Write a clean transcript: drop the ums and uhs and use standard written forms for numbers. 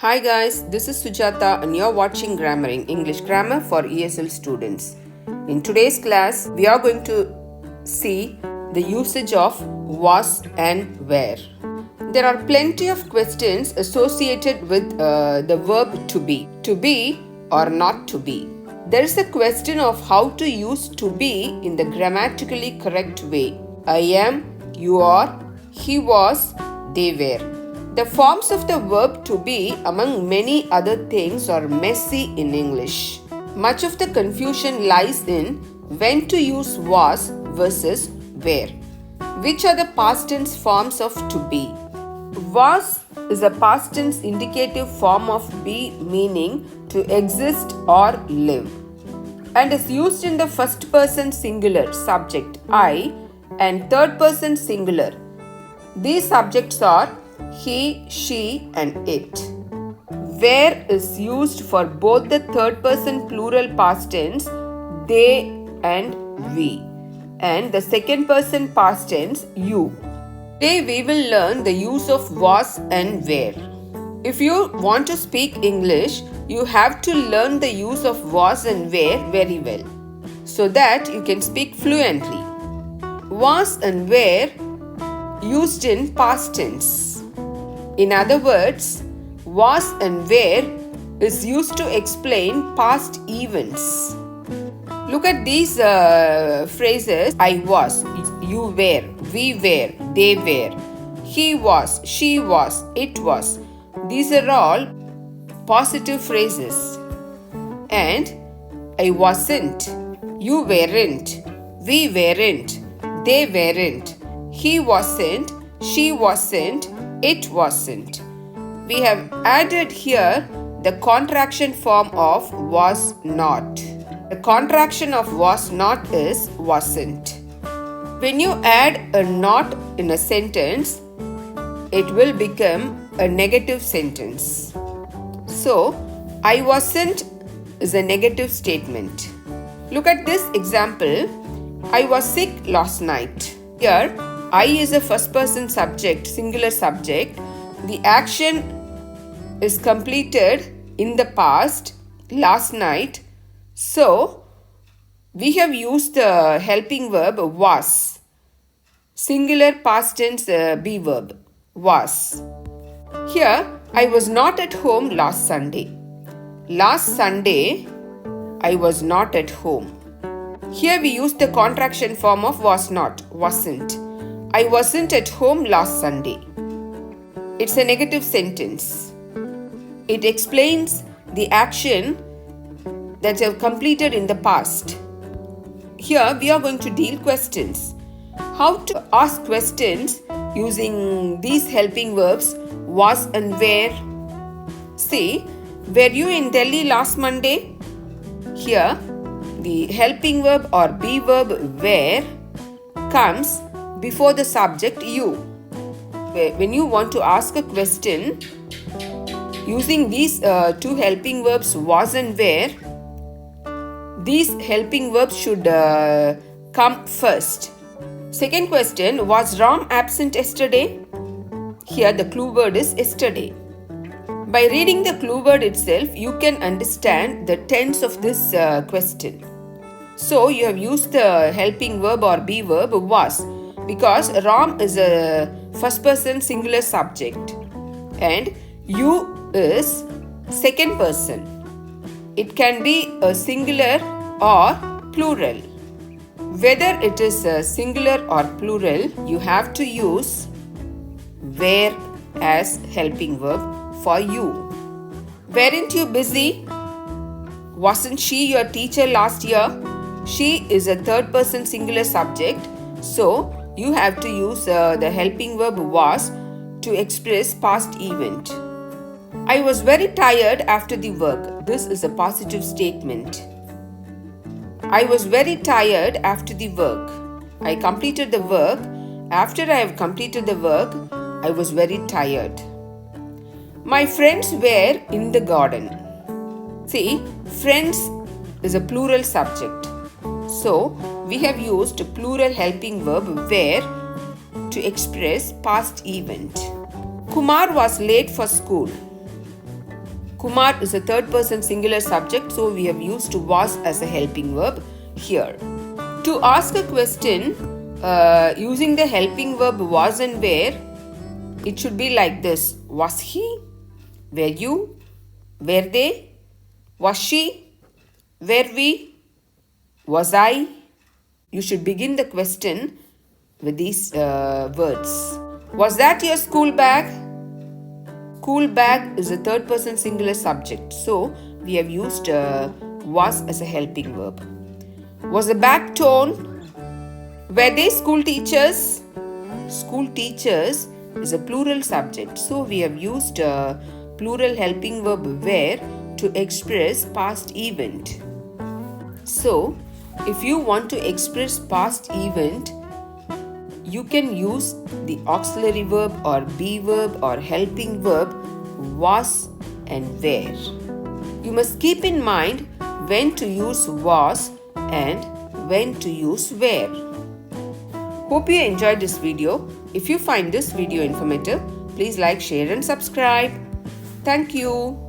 Hi guys, this is Sujata and you're watching Grammaring English Grammar for ESL students. In today's class, we are going to see the usage of was and where. There are plenty of questions associated with the verb to be or not to be. There is a question of how to use to be in the grammatically correct way. I am, you are, he was, they were. The forms of the verb to be, among many other things, are messy in English. Much of the confusion lies in when to use was versus where. Which are the past tense forms of to be? Was is a past tense indicative form of be, meaning to exist or live, and is used in the first person singular subject I and third person singular. These subjects are he, she, and it. Where is used for both the third person plural past tense they and we, and the second person past tense you. Today we will learn the use of was and where. If you want to speak English, you have to learn the use of was and where very well, so that you can speak fluently. Was and where used in past tense. In other words, was and where is used to explain past events. Look at these phrases. I was, you were, we were, they were. He was, she was, it was. These are all positive phrases. And I wasn't, you weren't, we weren't, they weren't. He wasn't, she wasn't, it wasn't. We have added here the contraction form of was not. The contraction of was not is wasn't. When you add a not in a sentence, it will become a negative sentence. So, I wasn't is a negative statement. Look at this example. I was sick last night. Here, I is a first person subject, singular subject. The action is completed in the past, last night. So, we have used the helping verb was. Singular past tense be verb, was. Here, I was not at home last Sunday. Last Sunday, I was not at home. Here we use the contraction form of was not, wasn't. I wasn't at home last Sunday. It's a negative sentence. It explains the action that you have completed in the past. Here we are going to deal questions. How to ask questions using these helping verbs was and where. See, were you in Delhi last Monday? Here, the helping verb or be verb where comes before the subject you. When you want to ask a question using these two helping verbs was and where, these helping verbs should come first. Second question, was Ram absent yesterday? Here the clue word is yesterday. By reading the clue word itself, you can understand the tense of this question. So you have used the helping verb or be verb was, because Ram is a first person singular subject and you is second person. It can be a singular or plural. Whether it is a singular or plural, you have to use where as helping verb for you. Weren't you busy? Wasn't she your teacher last year? She is a third person singular subject, so you have to use the helping verb was to express past event. I was very tired after the work. This is a positive statement. I was very tired after the work. I completed the work. After I have completed the work, I was very tired. My friends were in the garden. See, friends is a plural subject. So, we have used plural helping verb where to express past event. Kumar was late for school. Kumar is a third person singular subject, so we have used was as a helping verb here. To ask a question using the helping verb was and were, it should be like this. Was he? Were you? Were they? Was she? Were we? Was I? You should begin the question with these words. Was that your school bag? School bag is a third person singular subject, so we have used was as a helping verb. Was the bag torn? Were they school teachers? School teachers is a plural subject, so we have used plural helping verb were to express past event. So, if you want to express past event, you can use the auxiliary verb or be verb or helping verb was and were. You must keep in mind when to use was and when to use were. Hope you enjoyed this video. If you find this video informative, please like, share and subscribe. Thank you.